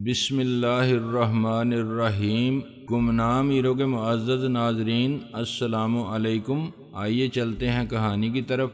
بسم اللہ الرحمن الرحیم۔ گمنام ایرو کے معزز ناظرین، السلام علیکم۔ آئیے چلتے ہیں کہانی کی طرف۔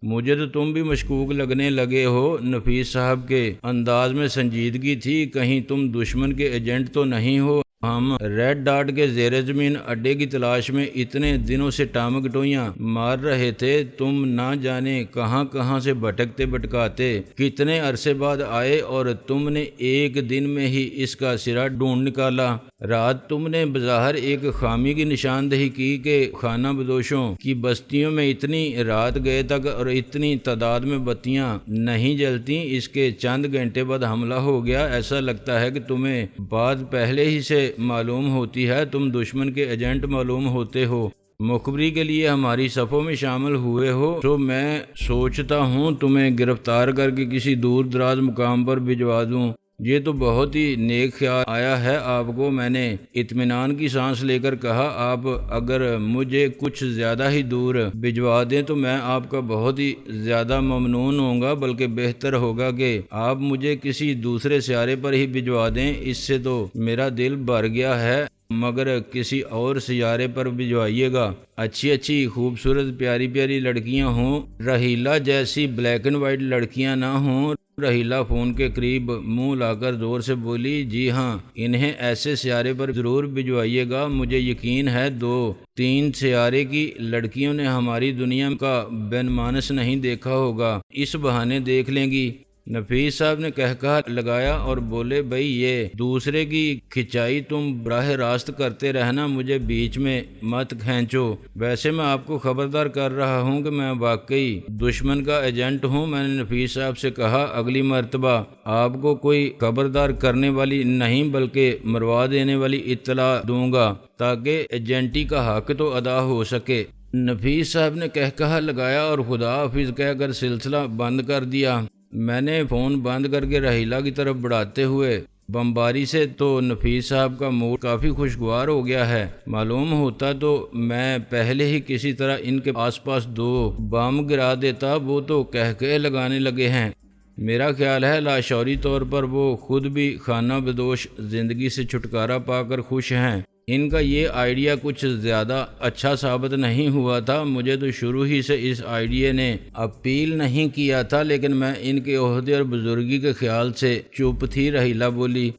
مجھے تو تم بھی مشکوک لگنے لگے ہو۔ نفیس صاحب کے انداز میں سنجیدگی تھی۔ کہیں تم دشمن کے ایجنٹ تو نہیں ہو؟ ہم ریڈ ڈاٹ کے زیر زمین اڈے کی تلاش میں اتنے دنوں سے ٹامکٹویاں مار رہے تھے، تم نہ جانے کہاں کہاں سے بھٹکتے بھٹکاتے کتنے عرصے بعد آئے اور تم نے ایک دن میں ہی اس کا سرا ڈھونڈ نکالا۔ رات تم نے بظاہر ایک خامی کی نشاندہی کی کہ خانہ بدوشوں کی بستیوں میں اتنی رات گئے تک اور اتنی تعداد میں بتیاں نہیں جلتی۔ اس کے چند گھنٹے بعد حملہ ہو گیا۔ ایسا لگتا ہے کہ تمہیں بات پہلے ہی سے معلوم ہوتی ہے، تم دشمن کے ایجنٹ معلوم ہوتے ہو، مخبری کے لیے ہماری صفوں میں شامل ہوئے ہو، تو میں سوچتا ہوں تمہیں گرفتار کر کے کسی دور دراز مقام پر بھجوا دوں۔ یہ تو بہت ہی نیک خیال آیا ہے آپ کو، میں نے اطمینان کی سانس لے کر کہا۔ آپ اگر مجھے کچھ زیادہ ہی دور بھجوا دیں تو میں آپ کا بہت ہی زیادہ ممنون ہوں گا، بلکہ بہتر ہوگا کہ آپ مجھے کسی دوسرے سیارے پر ہی بھجوا دیں۔ اس سے تو میرا دل بھر گیا ہے، مگر کسی اور سیارے پر بھجوائیے گا۔ اچھی خوبصورت پیاری پیاری لڑکیاں ہوں، رحیلہ جیسی بلیک اینڈ وائٹ لڑکیاں نہ ہوں۔ رحیلہ فون کے قریب منہ لا کر زور سے بولی، جی ہاں، انہیں ایسے سیارے پر ضرور بھجوائیے گا۔ مجھے یقین ہے 2-3 سیارے کی لڑکیوں نے ہماری دنیا کا بین مانس نہیں دیکھا ہوگا، اس بہانے دیکھ لیں گی۔ نفیس صاحب نے کہا لگایا اور بولے، بھائی یہ دوسرے کی کھچائی تم براہ راست کرتے رہنا، مجھے بیچ میں مت کھینچو۔ ویسے میں آپ کو خبردار کر رہا ہوں کہ میں واقعی دشمن کا ایجنٹ ہوں۔ میں نے نفیس صاحب سے کہا، اگلی مرتبہ آپ کو کوئی خبردار کرنے والی نہیں بلکہ مروا دینے والی اطلاع دوں گا، تاکہ ایجنٹی کا حق تو ادا ہو سکے۔ نفیس صاحب نے کہا لگایا اور خدا حافظ کہہ کر سلسلہ بند کر دیا۔ میں نے فون بند کر کے رحیلہ کی طرف بڑھاتے ہوئے، بمباری سے تو نفیس صاحب کا موڈ کافی خوشگوار ہو گیا ہے، معلوم ہوتا تو میں پہلے ہی کسی طرح ان کے آس پاس 2 بم گرا دیتا۔ وہ تو کہکہے لگانے لگے ہیں۔ میرا خیال ہے لاشعوری طور پر وہ خود بھی خانہ بدوش زندگی سے چھٹکارا پا کر خوش ہیں۔ ان کا یہ آئیڈیا کچھ زیادہ اچھا ثابت نہیں ہوا تھا۔ مجھے تو شروع ہی سے اس آئیڈیا نے اپیل نہیں کیا تھا، لیکن میں ان کے عہدے اور بزرگی کے خیال سے چپ تھی۔ رحیلہ بولی،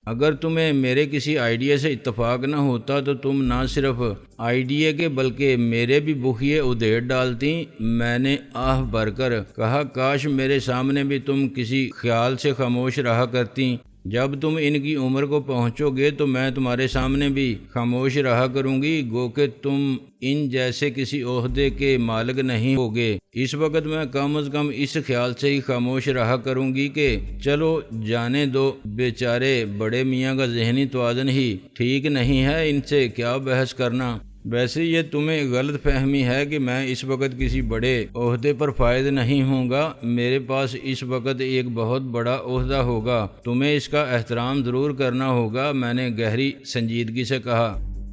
اگر تمہیں میرے کسی آئیڈیا سے اتفاق نہ ہوتا تو تم نہ صرف آئیڈیا کے بلکہ میرے بھی بخیے ادھیڑ ڈالتی۔ میں نے آہ بھر کر کہا، کاش میرے سامنے بھی تم کسی خیال سے خاموش رہا کرتی۔ جب تم ان کی عمر کو پہنچو گے تو میں تمہارے سامنے بھی خاموش رہا کروں گی، گو کہ تم ان جیسے کسی عہدے کے مالک نہیں ہوگے۔ اس وقت میں کم از کم اس خیال سے ہی خاموش رہا کروں گی کہ چلو جانے دو، بیچارے بڑے میاں کا ذہنی توازن ہی ٹھیک نہیں ہے، ان سے کیا بحث کرنا۔ ویسے یہ تمہیں غلط فہمی ہے کہ میں اس وقت کسی بڑے عہدے پر فائز نہیں ہوں گا۔ میرے پاس اس وقت ایک بہت بڑا عہدہ ہوگا، تمہیں اس کا احترام ضرور کرنا ہوگا۔ میں نے گہری سنجیدگی سے کہا۔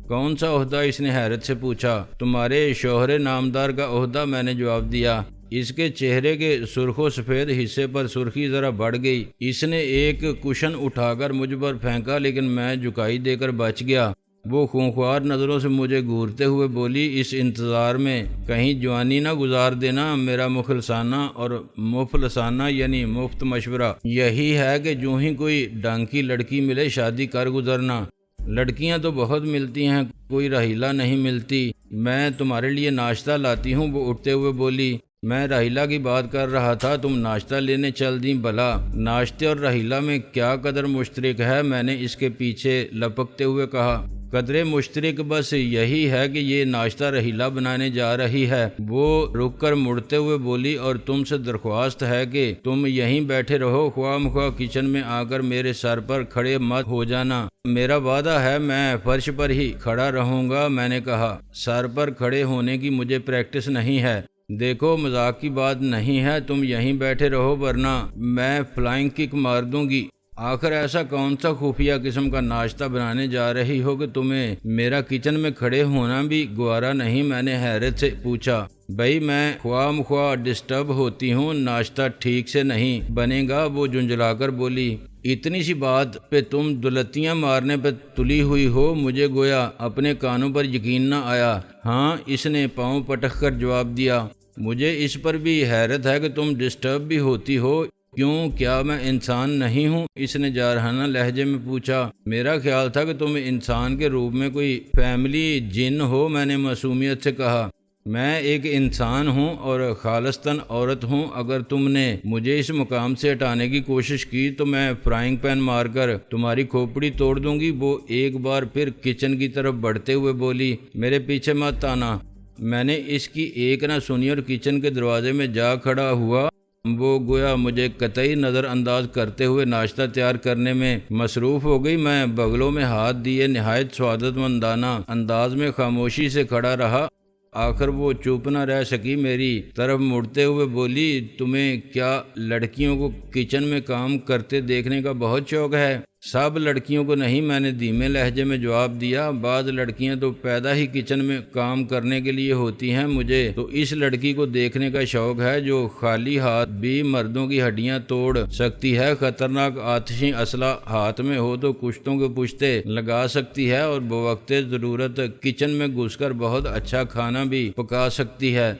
کون سا عہدہ؟ اس نے حیرت سے پوچھا۔ تمہارے شوہر نامدار کا عہدہ، میں نے جواب دیا۔ اس کے چہرے کے سرخ و سفید حصے پر سرخی ذرا بڑھ گئی۔ اس نے ایک کشن اٹھا کر مجھ پر پھینکا، لیکن میں جھکائی دے کر بچ گیا۔ وہ خونخوار نظروں سے مجھے گھورتے ہوئے بولی، اس انتظار میں کہیں جوانی نہ گزار دینا۔ میرا مخلصانہ اور مفلسانہ یعنی مفت مشورہ یہی ہے کہ جو ہی کوئی ڈانکی لڑکی ملے شادی کر گزرنا۔ لڑکیاں تو بہت ملتی ہیں، کوئی رحیلہ نہیں ملتی۔ میں تمہارے لیے ناشتہ لاتی ہوں، وہ اٹھتے ہوئے بولی۔ میں رحیلہ کی بات کر رہا تھا، تم ناشتہ لینے چل دیں بھلا؟ ناشتے اور رحیلہ میں کیا قدر مشترک ہے؟ میں نے اس کے پیچھے لپکتے ہوئے کہا۔ قدرے مشترک بس یہی ہے کہ یہ ناشتہ رحیلہ بنانے جا رہی ہے۔ وہ رک کر مڑتے ہوئے بولی، اور تم سے درخواست ہے کہ تم یہیں بیٹھے رہو، خواہ مخواہ کچن میں آ کر میرے سر پر کھڑے مت ہو جانا۔ میرا وعدہ ہے میں فرش پر ہی کھڑا رہوں گا۔ میں نے کہا، سر پر کھڑے ہونے کی مجھے پریکٹس نہیں ہے۔ دیکھو مذاق کی بات نہیں ہے، تم یہیں بیٹھے رہو ورنہ میں فلائنگ کک مار دوں گی۔ آخر ایسا کون سا خفیہ قسم کا ناشتہ بنانے جا رہی ہو کہ تمہیں میرا کچن میں کھڑے ہونا بھی گوارا نہیں؟ میں نے حیرت سے پوچھا۔ بھائی میں خواہ مخواہ ڈسٹرب ہوتی ہوں، ناشتہ ٹھیک سے نہیں بنے گا، وہ جھنجھلا کر بولی۔ اتنی سی بات پہ تم دلتیاں مارنے پہ تلی ہوئی ہو، مجھے گویا اپنے کانوں پر یقین نہ آیا۔ ہاں، اس نے پاؤں پٹک کر جواب دیا۔ مجھے اس پر بھی حیرت ہے کہ تم ڈسٹرب بھی ہوتی ہو، کیوں، کیا میں انسان نہیں ہوں؟ اس نے جارحانہ لہجے میں پوچھا۔ میرا خیال تھا کہ تم انسان کے روپ میں کوئی فیملی جن ہو، میں نے معصومیت سے کہا۔ میں ایک انسان ہوں اور خالصتاً عورت ہوں، اگر تم نے مجھے اس مقام سے ہٹانے کی کوشش کی تو میں فرائنگ پین مار کر تمہاری کھوپڑی توڑ دوں گی۔ وہ ایک بار پھر کچن کی طرف بڑھتے ہوئے بولی، میرے پیچھے مت آنا۔ میں نے اس کی ایک نہ سنی اور کچن کے دروازے میں جا کھڑا ہوا۔ وہ گویا مجھے قطعی نظر انداز کرتے ہوئے ناشتہ تیار کرنے میں مصروف ہو گئی۔ میں بغلوں میں ہاتھ دیے نہایت سعادت مندانہ انداز میں خاموشی سے کھڑا رہا۔ آخر وہ چپ نہ رہ سکی، میری طرف مڑتے ہوئے بولی، تمہیں کیا لڑکیوں کو کچن میں کام کرتے دیکھنے کا بہت شوق ہے؟ سب لڑکیوں کو نہیں، میں نے دھیمے لہجے میں جواب دیا۔ بعض لڑکیاں تو پیدا ہی کچن میں کام کرنے کے لیے ہوتی ہیں۔ مجھے تو اس لڑکی کو دیکھنے کا شوق ہے جو خالی ہاتھ بھی مردوں کی ہڈیاں توڑ سکتی ہے، خطرناک آتشی اسلحہ ہاتھ میں ہو تو کشتوں کے پشتے لگا سکتی ہے، اور بوقت ضرورت کچن میں گھس کر بہت اچھا کھانا بھی پکا سکتی ہے۔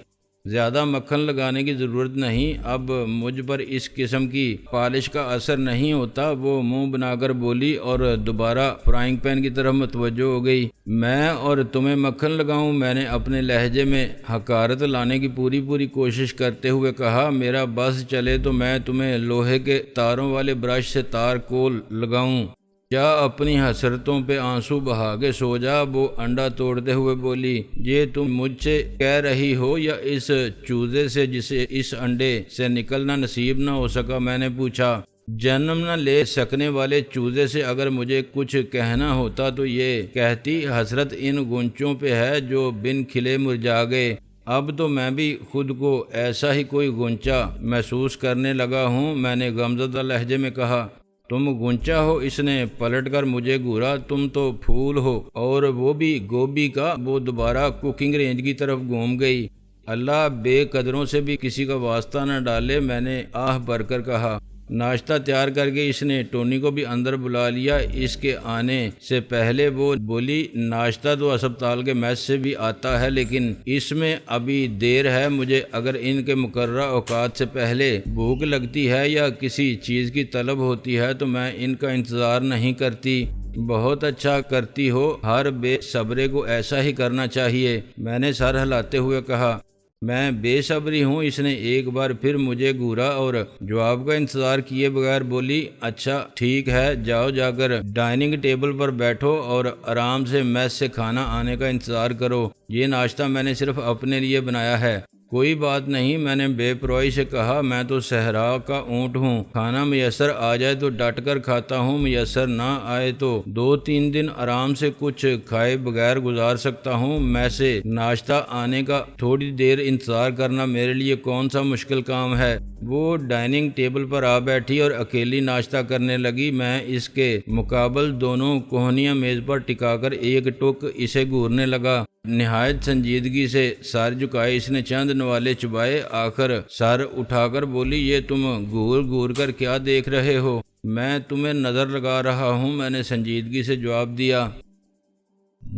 زیادہ مکھن لگانے کی ضرورت نہیں، اب مجھ پر اس قسم کی پالش کا اثر نہیں ہوتا۔ وہ منہ بنا کر بولی اور دوبارہ فرائنگ پین کی طرف متوجہ ہو گئی۔ میں اور تمہیں مکھن لگاؤں؟ میں نے اپنے لہجے میں حقارت لانے کی پوری کوشش کرتے ہوئے کہا۔ میرا بس چلے تو میں تمہیں لوہے کے تاروں والے برش سے تار کول لگاؤں؟ کیا اپنی حسرتوں پہ آنسو بہا کے سو جا، وہ انڈا توڑتے ہوئے بولی۔ یہ تم مجھ سے کہہ رہی ہو یا اس چوزے سے جسے اس انڈے سے نکلنا نصیب نہ ہو سکا؟ میں نے پوچھا۔ جنم نہ لے سکنے والے چوزے سے اگر مجھے کچھ کہنا ہوتا تو یہ کہتی، حسرت ان گونچوں پہ ہے جو بن کھلے مرجھا گئے۔ اب تو میں بھی خود کو ایسا ہی کوئی گونچا محسوس کرنے لگا ہوں۔ میں نے غمزدہ لہجے میں کہا۔ تم گونچا ہو؟ اس نے پلٹ کر مجھے گھورا۔ تم تو پھول ہو، اور وہ بھی گوبھی کا۔ وہ دوبارہ کوکنگ رینج کی طرف گھوم گئی۔ اللہ بے قدروں سے بھی کسی کا واسطہ نہ ڈالے، میں نے آہ بھر کر کہا۔ ناشتہ تیار کر کے اس نے ٹونی کو بھی اندر بلا لیا۔ اس کے آنے سے پہلے وہ بولی، ناشتہ تو ہسپتال کے میس سے بھی آتا ہے، لیکن اس میں ابھی دیر ہے۔ مجھے اگر ان کے مقررہ اوقات سے پہلے بھوک لگتی ہے یا کسی چیز کی طلب ہوتی ہے تو میں ان کا انتظار نہیں کرتی۔ بہت اچھا کرتی ہو، ہر بے صبرے کو ایسا ہی کرنا چاہیے، میں نے سر ہلاتے ہوئے کہا۔ میں بے صبری ہوں؟ اس نے ایک بار پھر مجھے گھورا اور جواب کا انتظار کیے بغیر بولی، اچھا ٹھیک ہے، جاؤ جا کر ڈائننگ ٹیبل پر بیٹھو اور آرام سے میس سے کھانا آنے کا انتظار کرو۔ یہ ناشتہ میں نے صرف اپنے لیے بنایا ہے۔ کوئی بات نہیں، میں نے بے پرواہی سے کہا، میں تو صحرا کا اونٹ ہوں، کھانا میسر آ جائے تو ڈٹ کر کھاتا ہوں، میسر نہ آئے تو 2-3 دن آرام سے کچھ کھائے بغیر گزار سکتا ہوں۔ میں سے ناشتہ آنے کا تھوڑی دیر انتظار کرنا میرے لیے کون سا مشکل کام ہے۔ وہ ڈائننگ ٹیبل پر آ بیٹھی اور اکیلی ناشتہ کرنے لگی۔ میں اس کے مقابل دونوں کوہنیاں میز پر ٹکا کر ایک ٹک اسے گھورنے لگا۔ نہایت سنجیدگی سے سر جھکائے اس نے چند نوالے چبائے، آخر سر اٹھا کر بولی، یہ تم گھور کر کیا دیکھ رہے ہو؟ میں تمہیں نظر لگا رہا ہوں، میں نے سنجیدگی سے جواب دیا۔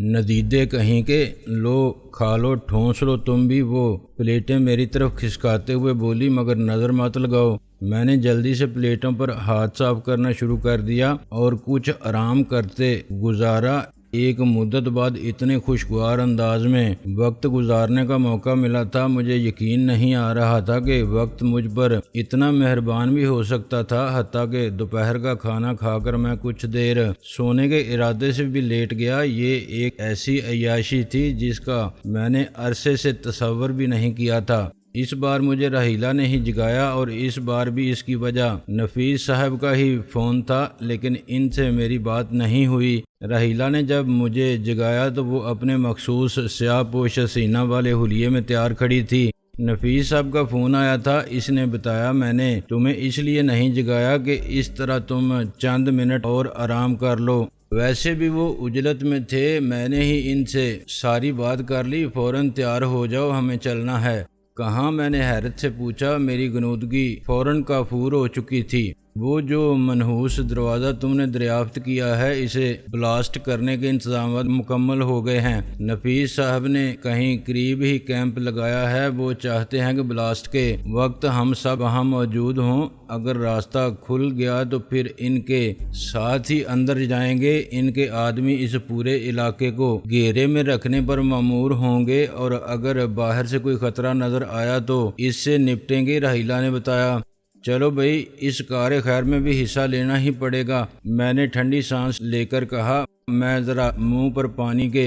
ندیدے کہیں کہ، لو کھا لو، ٹھونس لو تم بھی، وہ پلیٹیں میری طرف کھسکاتے ہوئے بولی، مگر نظر مت لگاؤ۔ میں نے جلدی سے پلیٹوں پر ہاتھ صاف کرنا شروع کر دیا اور کچھ آرام کرتے گزارا۔ ایک مدت بعد اتنے خوشگوار انداز میں وقت گزارنے کا موقع ملا تھا، مجھے یقین نہیں آ رہا تھا کہ وقت مجھ پر اتنا مہربان بھی ہو سکتا تھا۔ حتیٰ کہ دوپہر کا کھانا کھا کر میں کچھ دیر سونے کے ارادے سے بھی لیٹ گیا۔ یہ ایک ایسی عیاشی تھی جس کا میں نے عرصے سے تصور بھی نہیں کیا تھا۔ اس بار مجھے رحیلہ نے ہی جگایا اور اس بار بھی اس کی وجہ نفیس صاحب کا ہی فون تھا، لیکن ان سے میری بات نہیں ہوئی۔ رحیلہ نے جب مجھے جگایا تو وہ اپنے مخصوص سیاہ پوش حسینہ والے حلیے میں تیار کھڑی تھی۔ نفیس صاحب کا فون آیا تھا، اس نے بتایا، میں نے تمہیں اس لیے نہیں جگایا کہ اس طرح تم چند منٹ اور آرام کر لو۔ ویسے بھی وہ عجلت میں تھے، میں نے ہی ان سے ساری بات کر لی، فوراً تیار ہو جاؤ، ہمیں چلنا ہے۔ کہاں؟ میں نے حیرت سے پوچھا۔ میری غنودگی فوراً کافور ہو چکی تھی۔ وہ جو منحوس دروازہ تم نے دریافت کیا ہے، اسے بلاسٹ کرنے کے انتظامات مکمل ہو گئے ہیں۔ نفیس صاحب نے کہیں قریب ہی کیمپ لگایا ہے، وہ چاہتے ہیں کہ بلاسٹ کے وقت ہم سب وہاں موجود ہوں۔ اگر راستہ کھل گیا تو پھر ان کے ساتھ ہی اندر جائیں گے۔ ان کے آدمی اس پورے علاقے کو گھیرے میں رکھنے پر مامور ہوں گے، اور اگر باہر سے کوئی خطرہ نظر آیا تو اس سے نپٹیں گے، رحیلہ نے بتایا۔ چلو بھائی، اس کار خیر میں بھی حصہ لینا ہی پڑے گا، میں نے ٹھنڈی سانس لے کر کہا۔ میں ذرا منہ پر پانی کے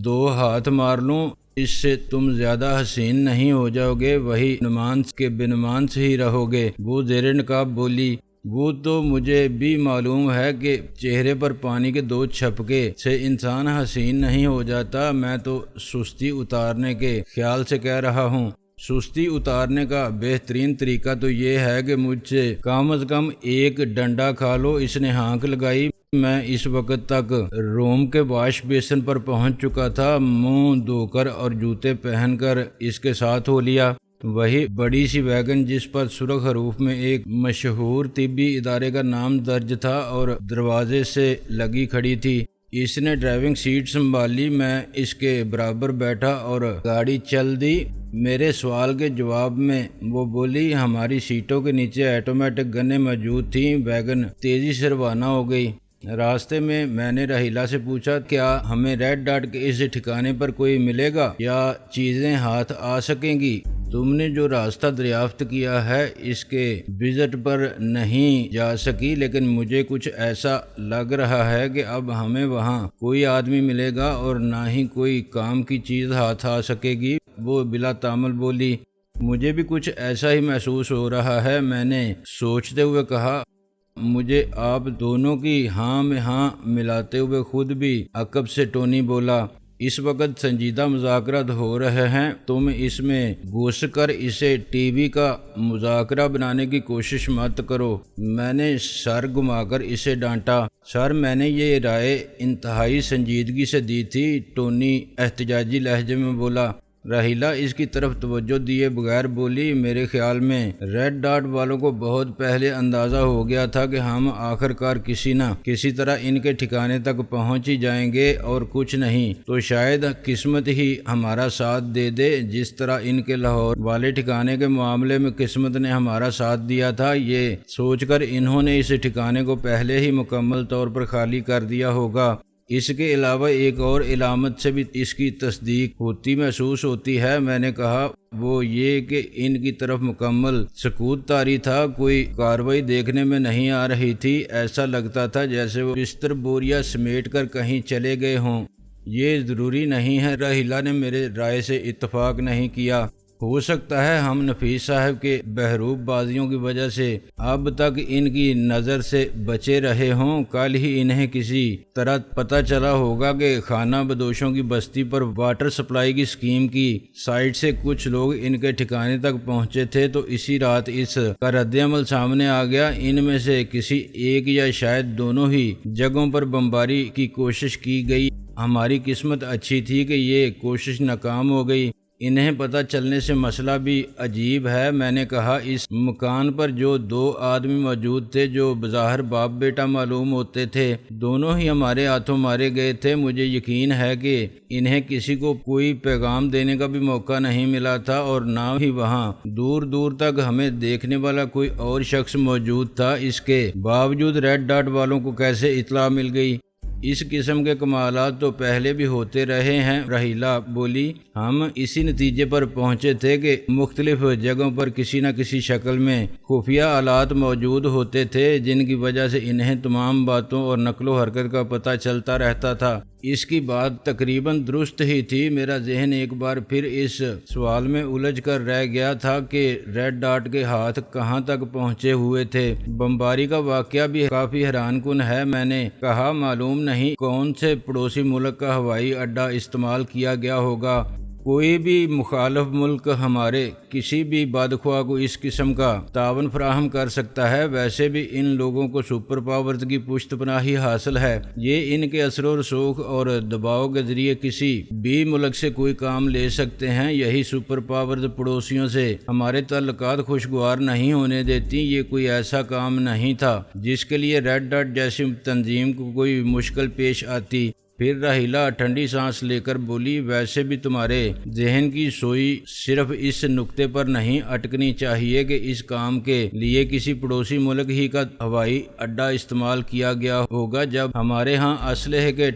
2 ہاتھ مار لوں، اس سے تم زیادہ حسین نہیں ہو جاؤ گے، وہی نمانس کے بنمانس ہی رہو گے۔ وہ زیر نقاب بولی۔ وہ تو مجھے بھی معلوم ہے کہ چہرے پر پانی کے 2 چھپکے سے انسان حسین نہیں ہو جاتا، میں تو سستی اتارنے کے خیال سے کہہ رہا ہوں۔ سستی اتارنے کا بہترین طریقہ تو یہ ہے کہ مجھ سے کم از کم 1 ڈنڈا کھا لو۔ اس نے ہانک لگائی۔ میں اس وقت تک روم کے واش بیسن پر پہنچ چکا تھا، منہ دھو کر اور جوتے پہن کر اس کے ساتھ ہو لیا۔ وہی بڑی سی ویگن جس پر سرخ حروف میں ایک مشہور طبی ادارے کا نام درج تھا اور دروازے سے لگی کھڑی تھی۔ اس نے ڈرائیونگ سیٹ سنبھال لی، میں اس کے برابر بیٹھا اور گاڑی چل دی۔ میرے سوال کے جواب میں وہ بولی، ہماری سیٹوں کے نیچے آٹومیٹک گنیں موجود تھیں۔ ویگن تیزی سے روانہ ہو گئی۔ راستے میں نے رحیلہ سے پوچھا، کیا ہمیں ریڈ ڈاٹ کے اس ٹھکانے پر کوئی ملے گا یا چیزیں ہاتھ آ سکیں گی؟ تم نے جو راستہ دریافت کیا ہے اس کے وزٹ پر نہیں جا سکی، لیکن مجھے کچھ ایسا لگ رہا ہے کہ اب ہمیں وہاں کوئی آدمی ملے گا اور نہ ہی کوئی کام کی چیز ہاتھ آ سکے گی۔ وہ بلا تامل بولی۔ مجھے بھی کچھ ایسا ہی محسوس ہو رہا ہے، میں نے سوچتے ہوئے کہا۔ مجھے آپ دونوں کی ہاں میں ہاں ملاتے ہوئے خود بھی عقب سے ٹونی بولا۔ اس وقت سنجیدہ مذاکرات ہو رہے ہیں، تم اس میں گھس کر اسے ٹی وی کا مذاکرہ بنانے کی کوشش مت کرو۔ میں نے سر گھما کر اسے ڈانٹا۔ سر، میں نے یہ رائے انتہائی سنجیدگی سے دی تھی، ٹونی احتجاجی لہجے میں بولا۔ رحیلہ اس کی طرف توجہ دیے بغیر بولی، میرے خیال میں ریڈ ڈاٹ والوں کو بہت پہلے اندازہ ہو گیا تھا کہ ہم آخر کار کسی نہ کسی طرح ان کے ٹھکانے تک پہنچ ہی جائیں گے اور کچھ نہیں تو شاید قسمت ہی ہمارا ساتھ دے دے، جس طرح ان کے لاہور والے ٹھکانے کے معاملے میں قسمت نے ہمارا ساتھ دیا تھا۔ یہ سوچ کر انہوں نے اس ٹھکانے کو پہلے ہی مکمل طور پر خالی کر دیا ہوگا۔ اس کے علاوہ ایک اور علامت سے بھی اس کی تصدیق ہوتی محسوس ہوتی ہے، میں نے کہا، وہ یہ کہ ان کی طرف مکمل سکوت طاری تھا، کوئی کارروائی دیکھنے میں نہیں آ رہی تھی، ایسا لگتا تھا جیسے وہ بستر بوریا سمیٹ کر کہیں چلے گئے ہوں۔ یہ ضروری نہیں ہے، رحیلہ نے میرے رائے سے اتفاق نہیں کیا۔ ہو سکتا ہے ہم نفیس صاحب کے بہروب بازیوں کی وجہ سے اب تک ان کی نظر سے بچے رہے ہوں، کل ہی انہیں کسی طرح پتہ چلا ہوگا کہ خانہ بدوشوں کی بستی پر واٹر سپلائی کی اسکیم کی سائٹ سے کچھ لوگ ان کے ٹھکانے تک پہنچے تھے، تو اسی رات اس کا رد عمل سامنے آ گیا۔ ان میں سے کسی ایک یا شاید دونوں ہی جگہوں پر بمباری کی کوشش کی گئی۔ ہماری قسمت اچھی تھی کہ یہ کوشش ناکام ہو گئی۔ انہیں پتہ چلنے سے مسئلہ بھی عجیب ہے، میں نے کہا۔ اس مکان پر جو 2 آدمی موجود تھے جو بظاہر باپ بیٹا معلوم ہوتے تھے، دونوں ہی ہمارے ہاتھوں مارے گئے تھے۔ مجھے یقین ہے کہ انہیں کسی کو کوئی پیغام دینے کا بھی موقع نہیں ملا تھا، اور نہ ہی وہاں دور دور تک ہمیں دیکھنے والا کوئی اور شخص موجود تھا۔ اس کے باوجود ریڈ ڈاٹ والوں کو کیسے اطلاع مل گئی؟ اس قسم کے کمالات تو پہلے بھی ہوتے رہے ہیں، رحیلہ بولی۔ ہم اسی نتیجے پر پہنچے تھے کہ مختلف جگہوں پر کسی نہ کسی شکل میں خفیہ آلات موجود ہوتے تھے، جن کی وجہ سے انہیں تمام باتوں اور نقل و حرکت کا پتہ چلتا رہتا تھا۔ اس کی بات تقریباً درست ہی تھی۔ میرا ذہن ایک بار پھر اس سوال میں الجھ کر رہ گیا تھا کہ ریڈ ڈاٹ کے ہاتھ کہاں تک پہنچے ہوئے تھے۔ بمباری کا واقعہ بھی کافی حیران کن ہے، میں نے کہا۔ معلوم نہیں کون سے پڑوسی ملک کا ہوائی اڈہ استعمال کیا گیا ہوگا۔ کوئی بھی مخالف ملک ہمارے کسی بھی بدخواہ کو اس قسم کا تعاون فراہم کر سکتا ہے، ویسے بھی ان لوگوں کو سپر پاورز کی پشت پناہی حاصل ہے۔ یہ ان کے اثر و رسوخ اور دباؤ کے ذریعے کسی بھی ملک سے کوئی کام لے سکتے ہیں۔ یہی سپر پاورز پڑوسیوں سے ہمارے تعلقات خوشگوار نہیں ہونے دیتی۔ یہ کوئی ایسا کام نہیں تھا جس کے لیے ریڈ ڈاٹ جیسی تنظیم کو کوئی مشکل پیش آتی۔ پھر راحیلہ ٹھنڈی سانس لے کر بولی، ویسے بھی تمہارے ذہن کی سوئی صرف اس نقطے پر نہیں اٹکنی چاہیے کہ اس کام کے لیے کسی پڑوسی ملک ہی کا ہوائی اڈا استعمال کیا گیا ہوگا۔ جب ہمارے ہاں اسلحے کے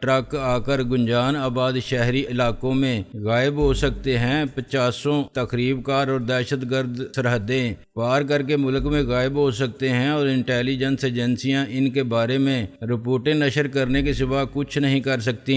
ٹرک آ کر گنجان آباد شہری علاقوں میں غائب ہو سکتے ہیں، 50 تخریب کار اور دہشت گرد سرحدیں پار کر کے ملک میں غائب ہو سکتے ہیں، اور انٹیلیجنس ایجنسیاں ان کے بارے میں رپورٹیں نشر کرنے کے سوا کچھ نہیں کر سکتی۔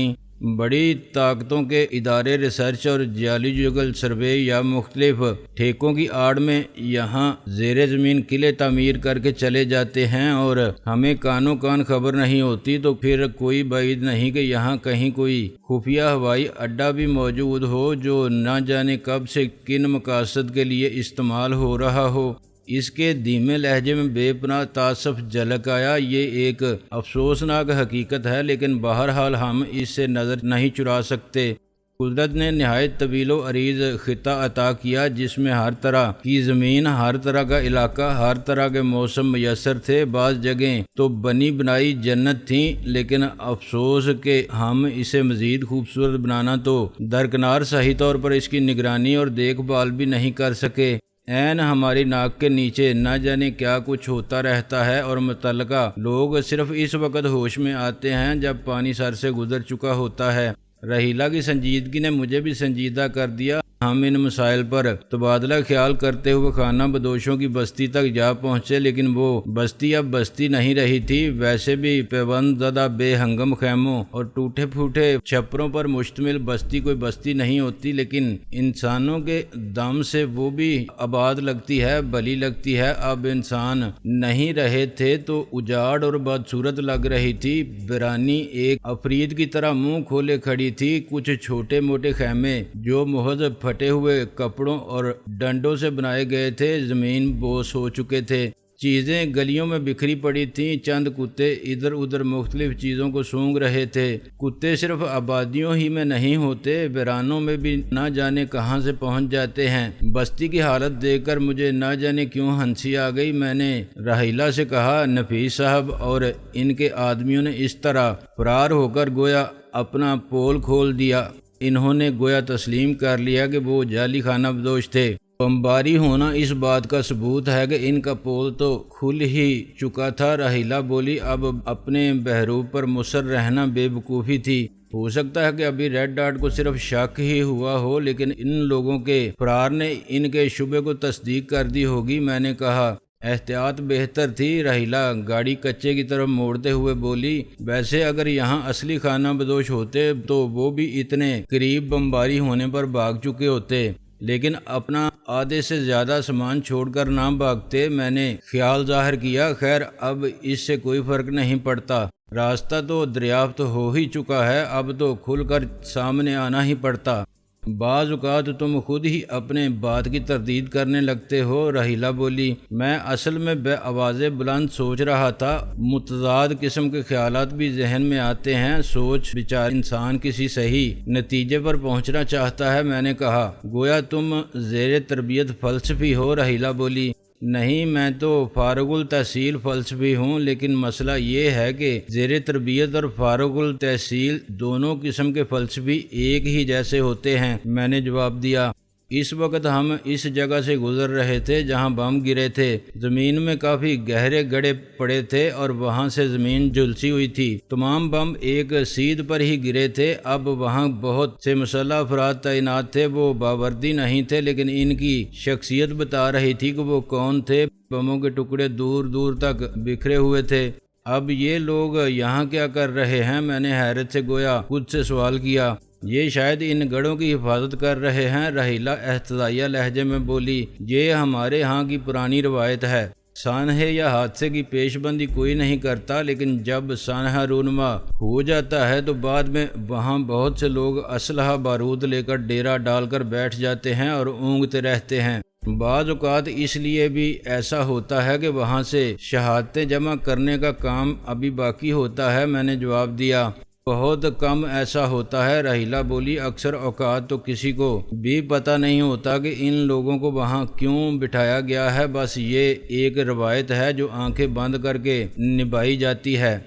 بڑی طاقتوں کے ادارے ریسرچ اور جیولوجیکل سروے یا مختلف ٹھیکوں کی آڑ میں یہاں زیر زمین قلعے تعمیر کر کے چلے جاتے ہیں، اور ہمیں کانوں کان خبر نہیں ہوتی۔ تو پھر کوئی بعید نہیں کہ یہاں کہیں کوئی خفیہ ہوائی اڈا بھی موجود ہو جو نہ جانے کب سے کن مقاصد کے لیے استعمال ہو رہا ہو۔ اس کے دھیمے لہجے میں بے پناہ تعصب جھلک آیا۔ یہ ایک افسوسناک حقیقت ہے، لیکن بہرحال ہم اس سے نظر نہیں چرا سکتے۔ قدرت نے نہایت طویل و عریض خطہ عطا کیا جس میں ہر طرح کی زمین، ہر طرح کا علاقہ، ہر طرح کے موسم میسر تھے۔ بعض جگہیں تو بنی بنائی جنت تھیں، لیکن افسوس کہ ہم اسے مزید خوبصورت بنانا تو درکنار صحیح طور پر اس کی نگرانی اور دیکھ بھال بھی نہیں کر سکے۔ عین ہماری ناک کے نیچے نہ جانے کیا کچھ ہوتا رہتا ہے، اور متعلقہ لوگ صرف اس وقت ہوش میں آتے ہیں جب پانی سر سے گزر چکا ہوتا ہے۔ راحیلہ کی سنجیدگی نے مجھے بھی سنجیدہ کر دیا۔ ہم ان مسائل پر تبادلہ خیال کرتے ہوئے خانہ بدوشوں کی بستی تک جا پہنچے، لیکن وہ بستی اب بستی نہیں رہی تھی۔ ویسے بھی پیوند زدہ بے ہنگم خیموں اور ٹوٹے پھوٹے چھپروں پر مشتمل بستی کوئی بستی نہیں ہوتی، لیکن انسانوں کے دم سے وہ بھی آباد لگتی ہے، بھلی لگتی ہے۔ اب انسان نہیں رہے تھے تو اجاڑ اور بدصورت لگ رہی تھی۔ ویرانی ایک عفریت کی طرح منہ کھولے کھڑی تھی۔ کچھ چھوٹے موٹے خیمے جو محض پھٹے ہوئے کپڑوں اور ڈنڈوں سے بنائے گئے تھے زمین بوس ہو چکے تھے۔ چیزیں گلیوں میں بکھری پڑی تھیں۔ چند کتے ادھر ادھر مختلف چیزوں کو سونگھ رہے تھے۔ کتے صرف آبادیوں ہی میں نہیں ہوتے، ویرانوں میں بھی نہ جانے کہاں سے پہنچ جاتے ہیں۔ بستی کی حالت دیکھ کر مجھے نہ جانے کیوں ہنسی آ گئی۔ میں نے راحیلہ سے کہا، نفیس صاحب اور ان کے آدمیوں نے اس طرح فرار ہو کر گویا اپنا پول کھول دیا۔ انہوں نے گویا تسلیم کر لیا کہ وہ جعلی خانہ بدوش تھے۔ بمباری ہونا اس بات کا ثبوت ہے کہ ان کا پول تو کھل ہی چکا تھا۔ راحیلہ بولی، اب اپنے بہروپ پر مصر رہنا بے وقوفی تھی۔ ہو سکتا ہے کہ ابھی ریڈ ڈاٹ کو صرف شک ہی ہوا ہو، لیکن ان لوگوں کے فرار نے ان کے شبے کو تصدیق کر دی ہوگی۔ میں نے کہا، احتیاط بہتر تھی۔ راحیلہ گاڑی کچے کی طرف موڑتے ہوئے بولی، ویسے اگر یہاں اصلی خانہ بدوش ہوتے تو وہ بھی اتنے قریب بمباری ہونے پر بھاگ چکے ہوتے، لیکن اپنا آدھے سے زیادہ سامان چھوڑ کر نہ بھاگتے۔ میں نے خیال ظاہر کیا، خیر اب اس سے کوئی فرق نہیں پڑتا۔ راستہ تو دریافت ہو ہی چکا ہے، اب تو کھل کر سامنے آنا ہی پڑتا۔ بعض اوقات تم خود ہی اپنے بات کی تردید کرنے لگتے ہو۔ راحیلہ بولی، میں اصل میں بے آواز بلند سوچ رہا تھا۔ متضاد قسم کے خیالات بھی ذہن میں آتے ہیں۔ سوچ بچار انسان کسی صحیح نتیجے پر پہنچنا چاہتا ہے۔ میں نے کہا، گویا تم زیر تربیت فلسفی ہو۔ راحیلہ بولی، نہیں، میں تو فارغ التحصیل فلسفی ہوں، لیکن مسئلہ یہ ہے کہ زیر تربیت اور فارغ التحصیل دونوں قسم کے فلسفی ایک ہی جیسے ہوتے ہیں۔ میں نے جواب دیا، اس وقت ہم اس جگہ سے گزر رہے تھے جہاں بم گرے تھے۔ زمین میں کافی گہرے گڑھے پڑے تھے اور وہاں سے زمین جھلسی ہوئی تھی۔ تمام بم ایک سیدھ پر ہی گرے تھے۔ اب وہاں بہت سے مسلح افراد تعینات تھے۔ وہ باوردی نہیں تھے، لیکن ان کی شخصیت بتا رہی تھی کہ وہ کون تھے۔ بموں کے ٹکڑے دور دور تک بکھرے ہوئے تھے۔ اب یہ لوگ یہاں کیا کر رہے ہیں؟ میں نے حیرت سے گویا خود سے سوال کیا۔ یہ شاید ان گڑھوں کی حفاظت کر رہے ہیں۔ راحیلہ احتجاجیہ لہجے میں بولی، یہ ہمارے ہاں کی پرانی روایت ہے۔ سانحے یا حادثے کی پیش بندی کوئی نہیں کرتا، لیکن جب سانحہ رونما ہو جاتا ہے تو بعد میں وہاں بہت سے لوگ اسلحہ بارود لے کر ڈیرا ڈال کر بیٹھ جاتے ہیں اور اونگتے رہتے ہیں۔ بعض اوقات اس لیے بھی ایسا ہوتا ہے کہ وہاں سے شہادتیں جمع کرنے کا کام ابھی باقی ہوتا ہے۔ میں نے جواب دیا، بہت کم ایسا ہوتا ہے۔ رحیلہ بولی، اکثر اوقات تو کسی کو بھی پتہ نہیں ہوتا کہ ان لوگوں کو وہاں کیوں بٹھایا گیا ہے، بس یہ ایک روایت ہے جو آنکھیں بند کر کے نبھائی جاتی ہے۔